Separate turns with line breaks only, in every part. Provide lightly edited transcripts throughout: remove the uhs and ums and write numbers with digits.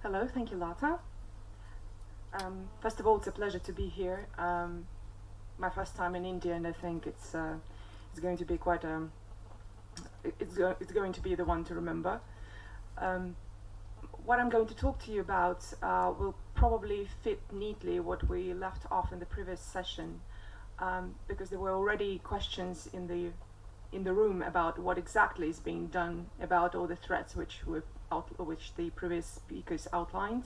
Hello, thank you, Lata. First of all, it's a pleasure to be here. My first time in India, and I think it's going to be quite it's going to be the one to remember. What I'm going to talk to you about will probably fit neatly what we left off in the previous session, because there were already questions in the room about what exactly is being done about all the threats which the previous speakers outlined,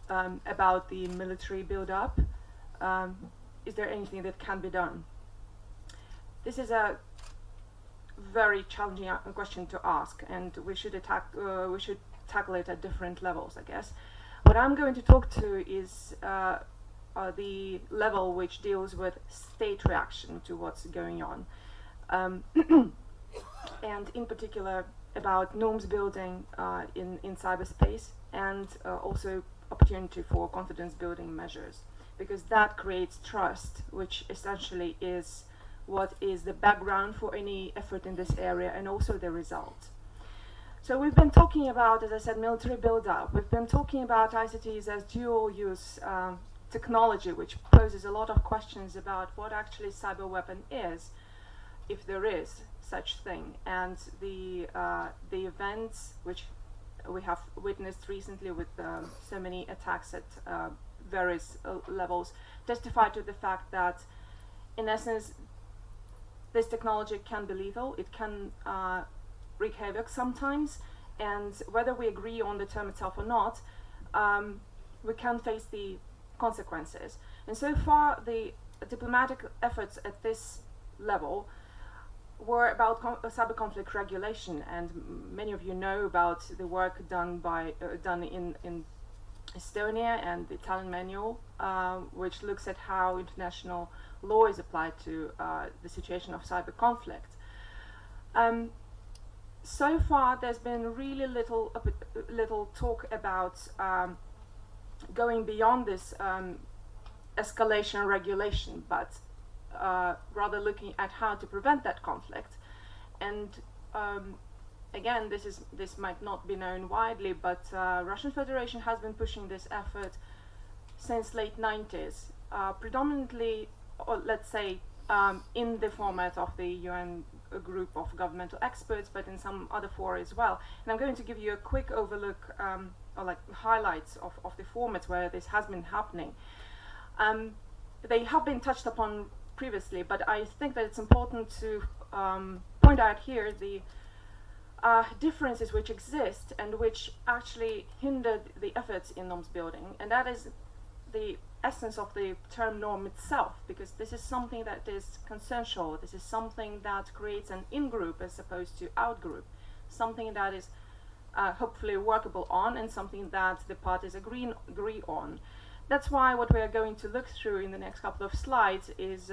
about the military build-up. Is there anything that can be done? This is a very challenging question to ask, and we should tackle it at different levels, I guess. What I'm going to talk to is the level which deals with state reaction to what's going on, and in particular about norms building in cyberspace, and also opportunity for confidence building measures, because that creates trust, which essentially is what is the background for any effort in this area and also the result. So we've been talking about, as I said, military build-up. We've been talking about ICTs as dual-use technology, which poses a lot of questions about what actually cyber weapon is, if there is such thing, and the events which we have witnessed recently with so many attacks at various levels testify to the fact that, in essence, this technology can be lethal. It can wreak havoc sometimes, and whether we agree on the term itself or not, we can face the consequences. And so far, the diplomatic efforts at this level were about cyber conflict regulation, and many of you know about the work done in Estonia and the Italian manual, which looks at how international law is applied to the situation of cyber conflict. So far, there's been really little talk about going beyond this escalation regulation, but rather looking at how to prevent that conflict. And again, this might not be known widely, but Russian Federation has been pushing this effort since late 90s, predominantly, or let's say, in the format of the UN group of governmental experts, but in some other fora as well. And I'm going to give you a quick overlook, or like highlights of the formats where this has been happening. They have been touched upon previously, but I think that it's important to point out here the differences which exist and which actually hindered the efforts in norms building, and that is the essence of the term norm itself, because this is something that is consensual. This is something that creates an in-group as opposed to out-group, something that is hopefully workable on, and something that the parties agree on. That's why what we are going to look through in the next couple of slides is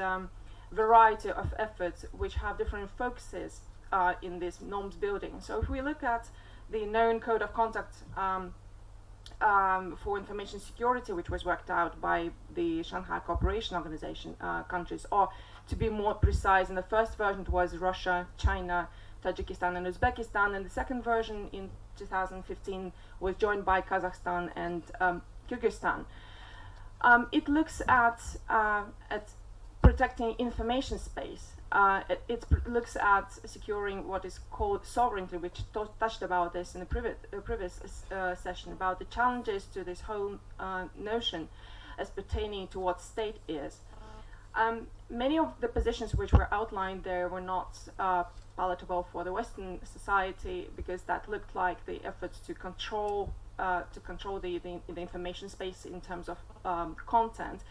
variety of efforts which have different focuses in this norms building. So if we look at the known code of conduct for information security, which was worked out by the Shanghai Cooperation Organization countries, or to be more precise, in the first version it was Russia, China, Tajikistan and Uzbekistan, and the second version in 2015 was joined by Kazakhstan and Kyrgyzstan. It looks at protecting information space. It looks at securing what is called sovereignty, which touched about this in the previous session, about the challenges to this whole notion as pertaining to what state is. Many of the positions which were outlined there were not palatable for the Western society, because that looked like the efforts to control the information space in terms of content.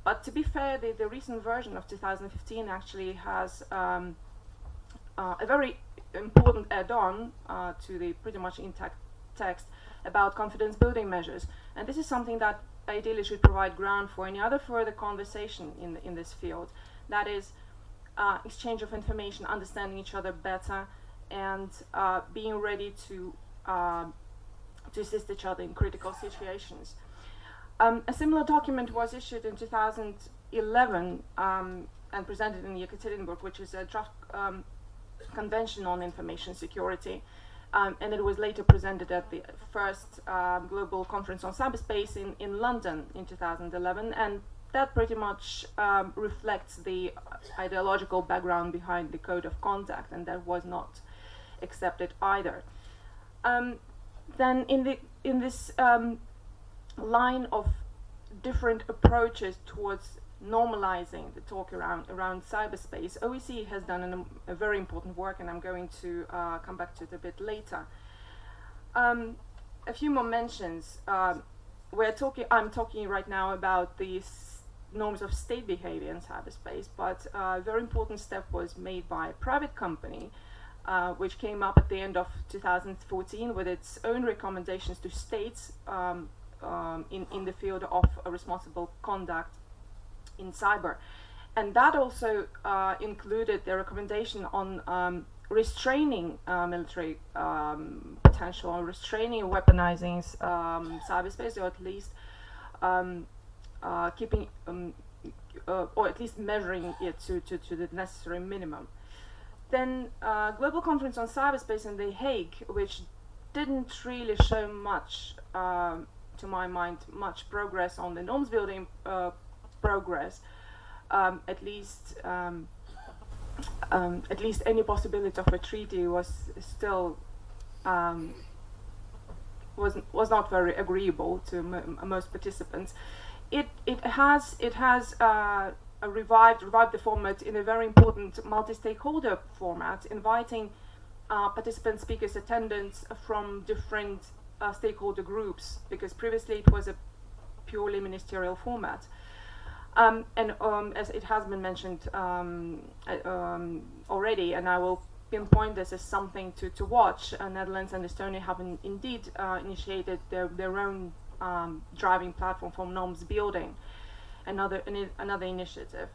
But to be fair, the recent version of 2015 actually has a very important add-on to the pretty much intact text about confidence building measures. And this is something that ideally should provide ground for any other further conversation in this field. That is exchange of information, understanding each other better, and being ready to assist each other in critical situations. A similar document was issued in 2011 and presented in Yekaterinburg, which is a draft convention on information security, And it was later presented at the first Global Conference on Cyberspace in London in 2011, and that pretty much reflects the ideological background behind the code of conduct, and that was not accepted either. Then in this line of different approaches towards normalizing the talk around cyberspace, OEC has done a very important work, and I'm going to come back to it a bit later. A few more mentions. I'm talking right now about these norms of state behavior in cyberspace, but a very important step was made by a private company, which came up at the end of 2014 with its own recommendations to states in the field of responsible conduct in cyber. And that also included the recommendation on restraining military potential, or restraining weaponizing cyberspace, or at least keeping or at least measuring it to the necessary minimum. Then Global Conference on Cyberspace in The Hague, which didn't really show much, to my mind, much progress on the norms building progress. At least any possibility of a treaty was still was not very agreeable to most participants. It has revived the format in a very important multi-stakeholder format, inviting participant speakers, attendants from different stakeholder groups, because previously it was a purely ministerial format. As it has been mentioned already, and I will pinpoint this as something to watch, Netherlands and Estonia have indeed initiated their own driving platform for norms building, another initiative.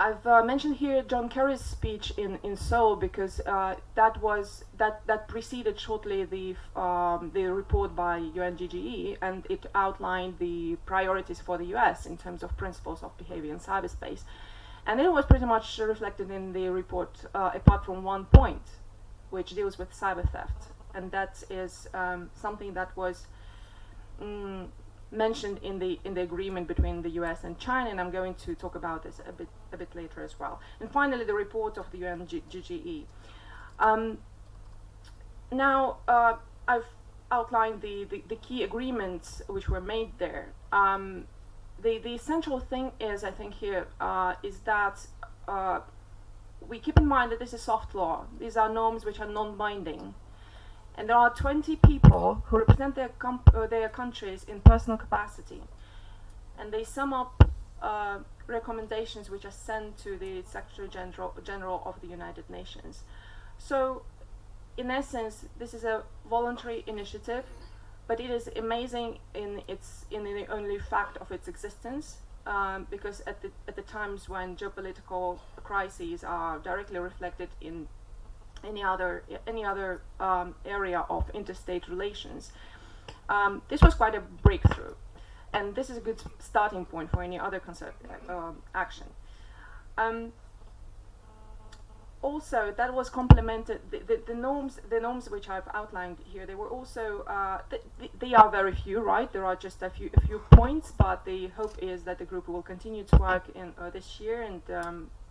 I've mentioned here John Kerry's speech in Seoul, because that preceded shortly the report by UN GGE, and it outlined the priorities for the US in terms of principles of behavior in cyberspace. And it was pretty much reflected in the report, apart from one point, which deals with cyber theft, and that is something that was mentioned in the agreement between the US and China, and I'm going to talk about this a bit later as well. And finally, the report of the UN GGE. Now I've outlined the key agreements which were made there. The essential thing is, I think here, is that we keep in mind that this is soft law. These are norms which are non-binding. And there are 20 people who represent their countries in personal capacity. And they sum up recommendations which are sent to the Secretary General of the United Nations. So, in essence, this is a voluntary initiative, but it is amazing in the only fact of its existence, because at the times when geopolitical crises are directly reflected in any other area of interstate relations, this was quite a breakthrough, and this is a good starting point for any other action. Also, that was complemented. The norms which I've outlined here, they were also they are very few, right? There are just a few points, but the hope is that the group will continue to work in this year, and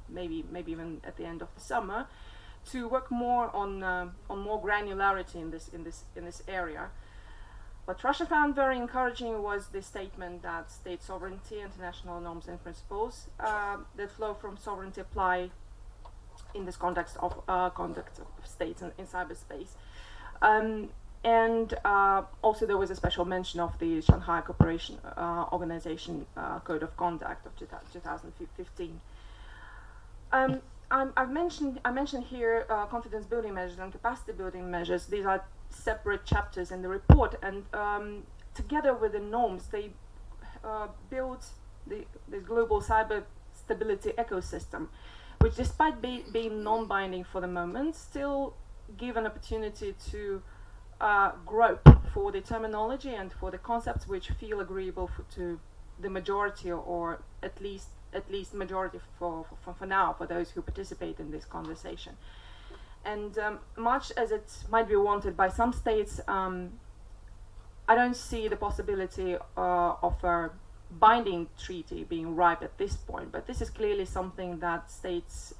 maybe even at the end of the summer, to work more on more granularity in this area. What Russia found very encouraging was the statement that state sovereignty, international norms and principles that flow from sovereignty apply in this context of conduct of states in cyberspace. And also there was a special mention of the Shanghai Cooperation Organization Code of Conduct of 2015. I mentioned here confidence building measures and capacity building measures. These are separate chapters in the report, and together with the norms, they build the global cyber stability ecosystem, which, despite being non-binding for the moment, still give an opportunity to grope for the terminology and for the concepts which feel agreeable to the majority, or at least majority for now, for those who participate in this conversation. And much as it might be wanted by some states, I don't see the possibility of a binding treaty being ripe at this point. But this is clearly something that states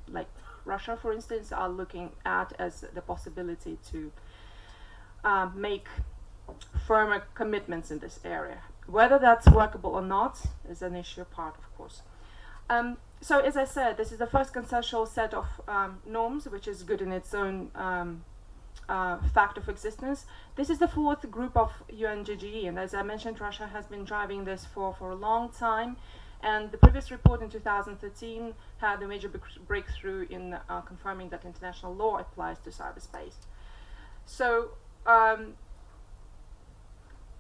like Russia, for instance, are looking at as the possibility to make firmer commitments in this area. Whether that's workable or not is an issue apart, of course. So as I said, this is the first consensual set of norms, which is good in its own fact of existence. This is the fourth group of UN GGE, and as I mentioned, Russia has been driving this for a long time. And the previous report in 2013 had a major breakthrough in confirming that international law applies to cyberspace. So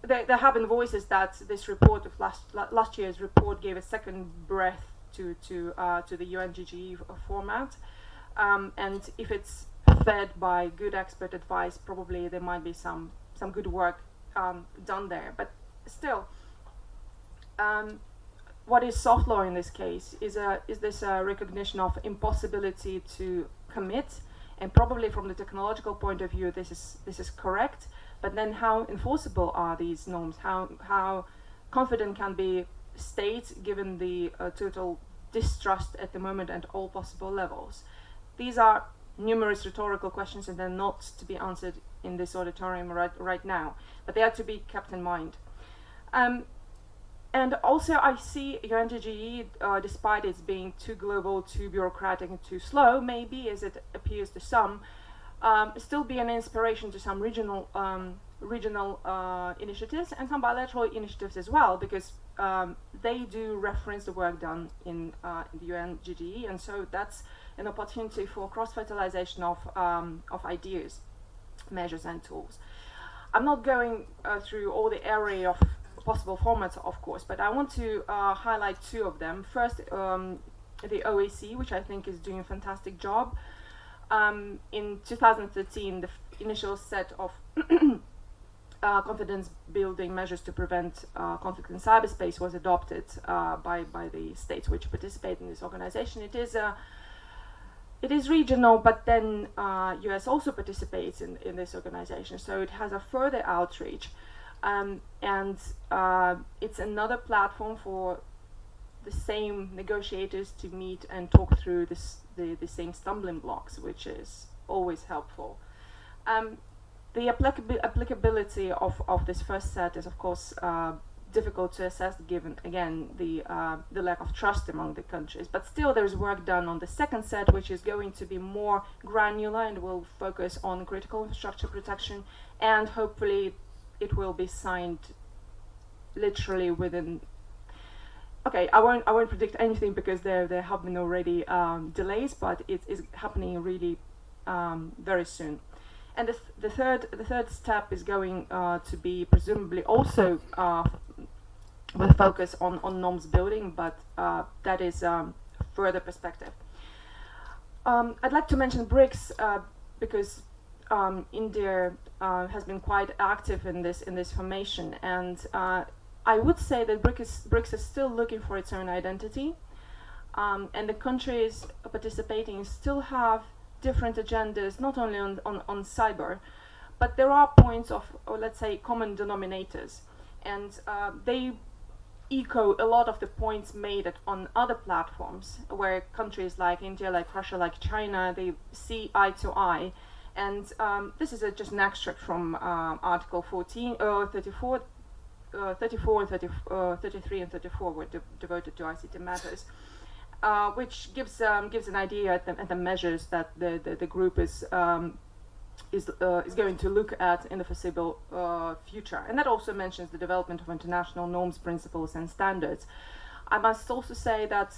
there have been voices that this report of last year's report gave a second breath to the UN GGE format, and if it's fed by good expert advice, probably there might be some good work done there. But still, what is soft law in this case is this recognition of impossibility to commit, and probably from the technological point of view, this is correct. But then, how enforceable are these norms? How confident can be states given the total distrust at the moment at all possible levels? These are numerous rhetorical questions, and they're not to be answered in this auditorium right now, but they are to be kept in mind. And also, I see UNGGE, despite its being too global, too bureaucratic, and too slow, maybe as it appears to some, still be an inspiration to some regional initiatives and some bilateral initiatives as well, because they do reference the work done in the UNGGE, and so that's an opportunity for cross-fertilization of ideas, measures, and tools. I'm not going through all the array of possible formats, of course, but I want to highlight two of them. First, the OAC, which I think is doing a fantastic job. In 2013, the initial set of confidence-building measures to prevent conflict in cyberspace was adopted by the states which participate in this organization. It is regional, but then US also participates in this organization, so it has a further outreach. And it's another platform for the same negotiators to meet and talk through the same stumbling blocks, which is always helpful. The applicability of this first set is, of course, difficult to assess given, again, the lack of trust among the countries. But still, there's work done on the second set, which is going to be more granular and will focus on critical infrastructure protection, and hopefully it will be signed literally within. Okay, I won't predict anything because there have been already delays, but it is happening really very soon. And the third step is going to be presumably also with focus on norms building, but that is further perspective. I'd like to mention BRICS because India has been quite active in this formation, and I would say that BRICS is still looking for its own identity, and the countries participating still have different agendas, not only on cyber, but there are points of, or let's say, common denominators, and they echo a lot of the points made on other platforms where countries like India, like Russia, like China, they see eye to eye. And this is just an extract from Article 34 and 33 and 34 were devoted to ICT matters, which gives an idea at the measures that the group is going to look at in the foreseeable future. And that also mentions the development of international norms, principles, and standards. I must also say that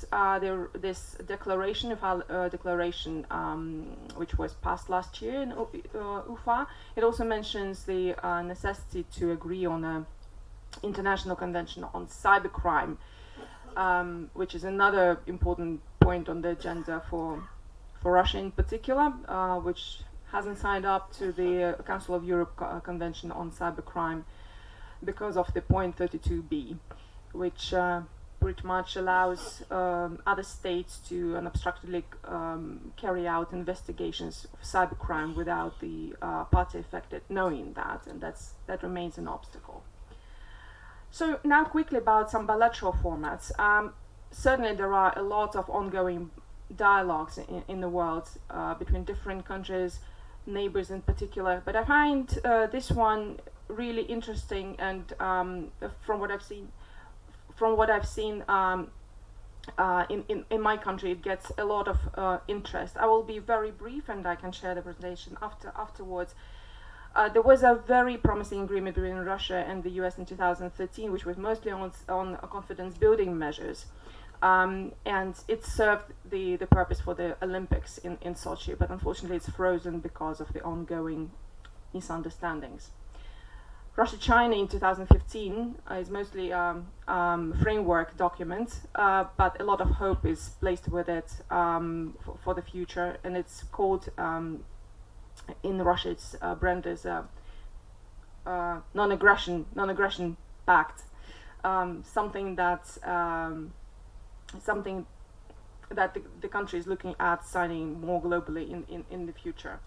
this declaration, which was passed last year in UFA, it also mentions the necessity to agree on an international convention on cybercrime, which is another important point on the agenda for Russia in particular, which hasn't signed up to the Council of Europe Convention on Cybercrime because of the point 32b, which pretty much allows other states to unobstructedly carry out investigations of cybercrime without the party affected knowing that, and that remains an obstacle. So now quickly about some bilateral formats. Certainly there are a lot of ongoing dialogues in the world between different countries, neighbors in particular, but I find this one really interesting, and from what I've seen in my country, it gets a lot of interest. I will be very brief, and I can share the presentation afterwards. There was a very promising agreement between Russia and the US in 2013, which was mostly on confidence building measures. And it served the purpose for the Olympics in Sochi, but unfortunately it's frozen because of the ongoing misunderstandings. Russia-China in 2015 is mostly framework document, but a lot of hope is placed with it for the future, and it's called, in Russia it's branded as non-aggression pact, something that the country is looking at signing more globally in the future.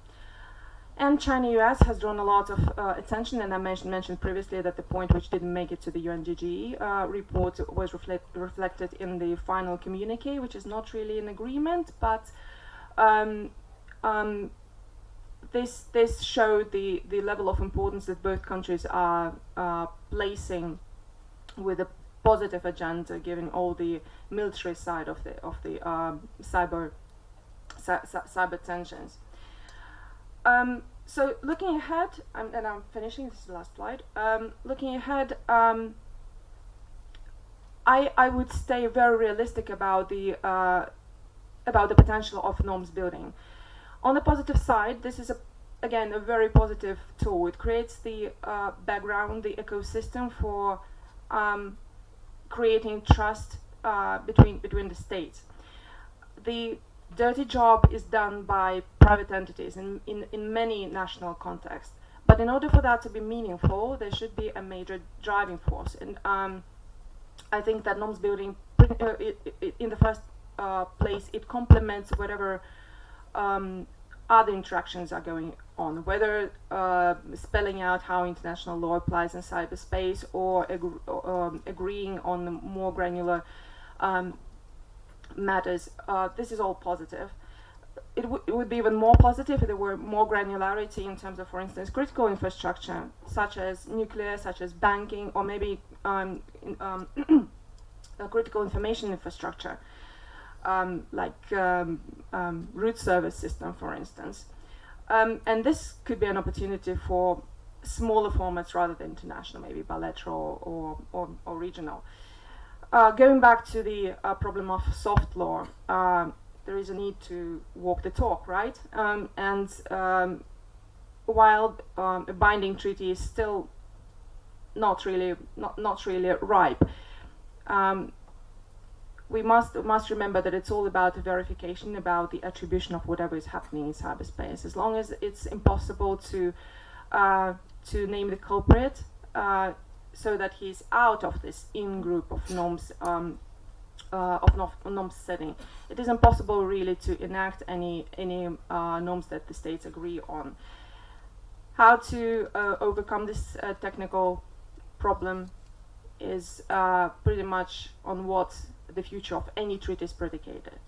And China-US has drawn a lot of attention, and I mentioned previously that the point which didn't make it to the UN GGE report was reflected in the final communique, which is not really an agreement, but this showed the level of importance that both countries are placing with a positive agenda, given all the military side of the cyber tensions. So looking ahead, and I'm finishing, this is the last slide. Looking ahead, I would stay very realistic about the potential of norms building. On the positive side, this is again a very positive tool. It creates the background, the ecosystem for creating trust between the states. The dirty job is done by private entities in many national contexts. But in order for that to be meaningful, there should be a major driving force. And I think that norms building, in the first place, it complements whatever other interactions are going on, whether spelling out how international law applies in cyberspace, or agreeing on more granular matters. This is all positive. It would be even more positive if there were more granularity in terms of, for instance, critical infrastructure, such as nuclear, such as banking, or maybe critical information infrastructure, like root service system, for instance. And this could be an opportunity for smaller formats rather than international, maybe bilateral or regional. Going back to the problem of soft law, there is a need to walk the talk, right? While a binding treaty is still not really ripe, we must remember that it's all about verification, about the attribution of whatever is happening in cyberspace. As long as it's impossible to name the culprit, so that he's out of this in-group of norms, norms setting, it is impossible really to enact any norms that the states agree on. How to overcome this technical problem is pretty much on what the future of any treaty is predicated.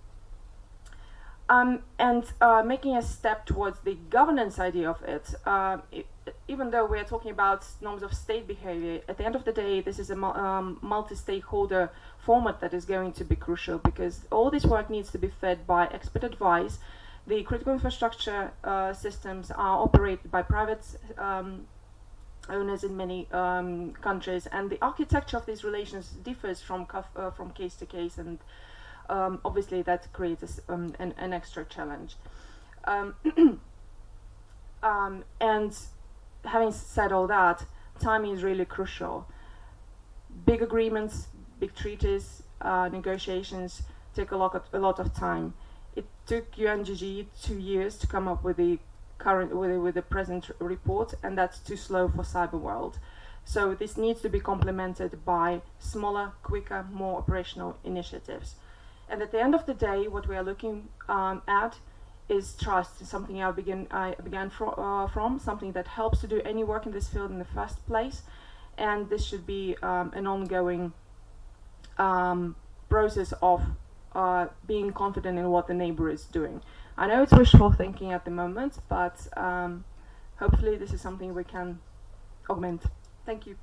Making a step towards the governance idea of it, even though we're talking about norms of state behavior, at the end of the day, this is a multi-stakeholder format that is going to be crucial, because all this work needs to be fed by expert advice. The critical infrastructure systems are operated by private owners in many countries, and the architecture of these relations differs from case to case, and obviously that creates an extra challenge. And having said all that, timing is really crucial. Big agreements, big treaties, negotiations take a lot of time. It took UN GGE 2 years to come up with the present report, and that's too slow for cyber world. So this needs to be complemented by smaller, quicker, more operational initiatives. And at the end of the day, what we are looking at is trust, something I began from, something that helps to do any work in this field in the first place. And this should be an ongoing process of being confident in what the neighbor is doing. I know it's wishful thinking at the moment, but hopefully this is something we can augment. Thank you.